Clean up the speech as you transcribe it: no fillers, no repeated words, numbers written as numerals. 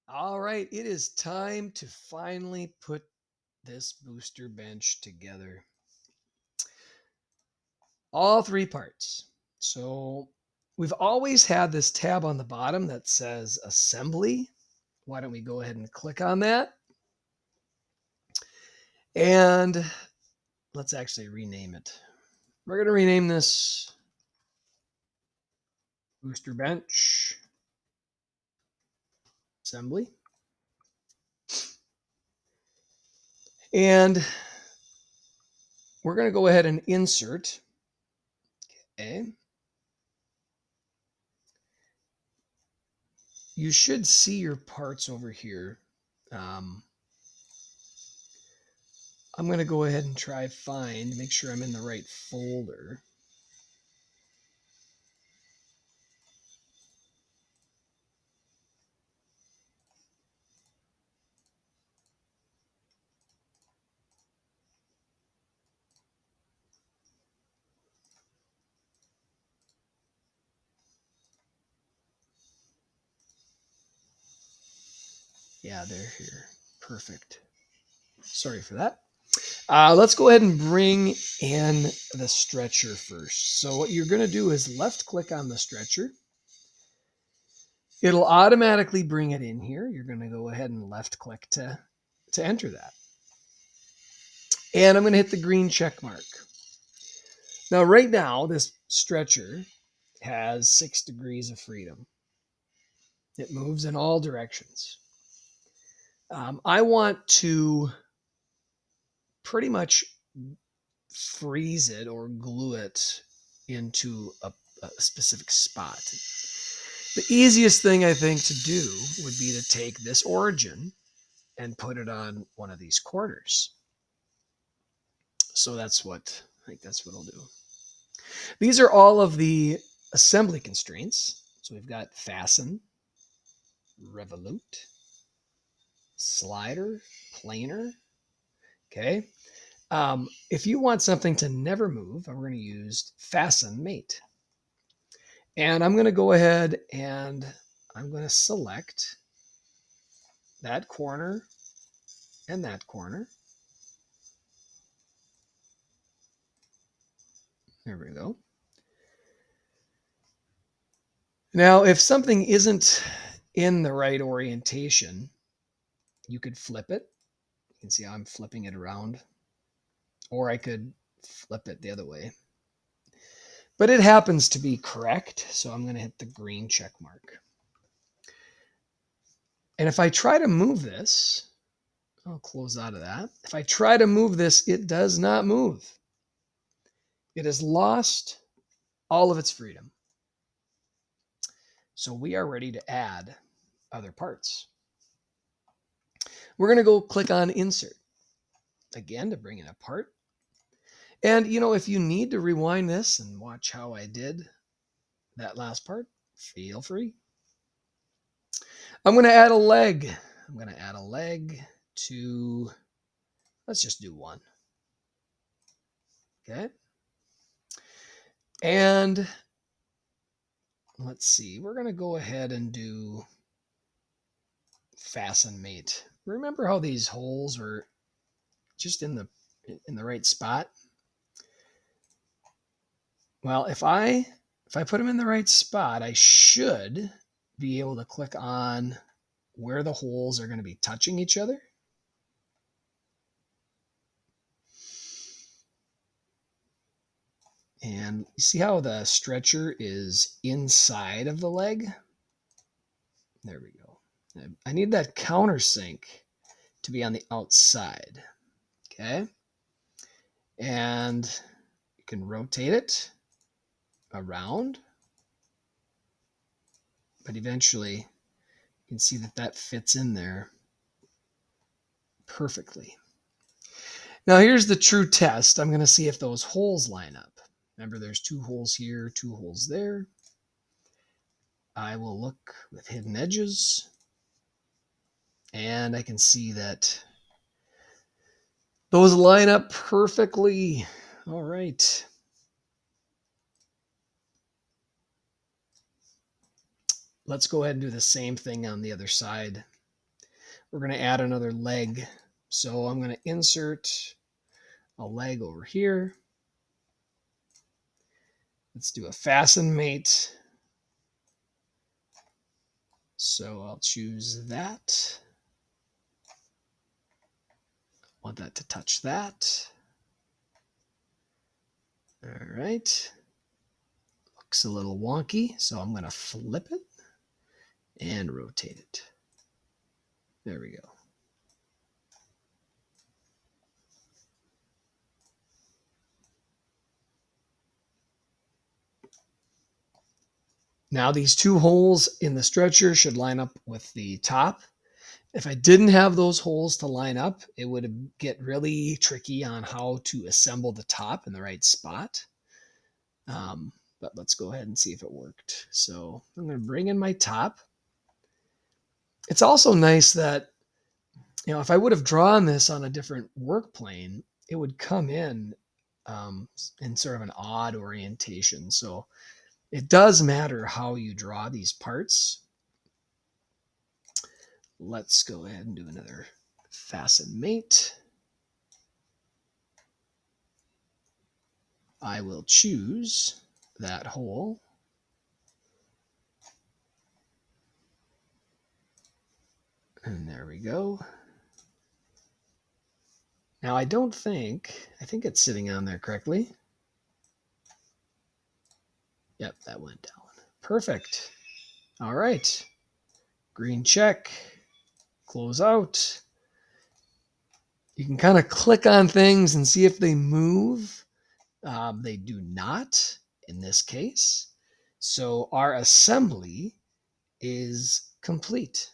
All right, it is time to finally put this booster bench together. All three parts. So we've always had this tab on the bottom that says assembly. Why don't we go ahead and click on that? And let's actually rename it. We're going to rename this booster bench assembly. And we're going to go ahead and insert. Okay. You should see your parts over here. I'm going to go ahead and try find, make sure I'm in the right folder. Yeah, they're here. Perfect. Sorry for that. Let's go ahead and bring in the stretcher first. So what you're going to do is left click on the stretcher. It'll automatically bring it in here. You're going to go ahead and left click to enter that. And I'm going to hit the green check mark. Now, right now, this stretcher has 6 degrees of freedom. It moves in all directions. I want to pretty much freeze it or glue it into a specific spot. The easiest thing I think to do would be to take this origin and put it on one of these corners. So that's what I think that's what I'll do. These are all of the assembly constraints. So we've got fasten, revolute, slider, planer. Okay. If you want something to never move, we're going to use fasten mate. And I'm going to go ahead and I'm going to select that corner and that corner. There we go. Now, if something isn't in the right orientation, you could flip it. You can see how I'm flipping it around. Or I could flip it the other way. But it happens to be correct, so I'm going to hit the green check mark. And if I try to move this, I'll close out of that. If I try to move this, it does not move. It has lost all of its freedom. So we are ready to add other parts. We're going to go click on insert again to bring it apart. And if you need to rewind this and watch how I did that last part, feel free. I'm going to add a leg. I'm going to add a leg to, let's just do one. Okay. And let's see, we're going to go ahead and do fasten mate. Remember how these holes were just in the right spot? Well, if I put them in the right spot, I should be able to click on where the holes are going to be touching each other. And you see how the stretcher is inside of the leg? There we go. I need that countersink to be on the outside. Okay. And you can rotate it around. But eventually you can see that fits in there perfectly. Now here's the true test. I'm going to see if those holes line up. Remember, there's 2 holes here, 2 holes there. I will look with hidden edges, and I can see that those line up perfectly. All right. Let's go ahead and do the same thing on the other side. we're going to add another leg. So I'm going to insert a leg over here. Let's do a fasten mate. So I'll choose that. Want that to touch that. All right. Looks a little wonky, so I'm going to flip it and rotate it. There we go. Now these two holes in the stretcher should line up with the top. If I didn't have those holes to line up, it would get really tricky on how to assemble the top in the right spot. But let's go ahead and see if it worked. So I'm going to bring in my top. It's also nice that, if I would have drawn this on a different work plane, it would come in sort of an odd orientation. So it does matter how you draw these parts. Let's go ahead and do another fasten mate. I will choose that hole. And there we go. Now I think it's sitting on there correctly. Yep, that went down. Perfect. All right. Green check. Close out. You can kind of click on things and see if they move. They do not in this case. So our assembly is complete.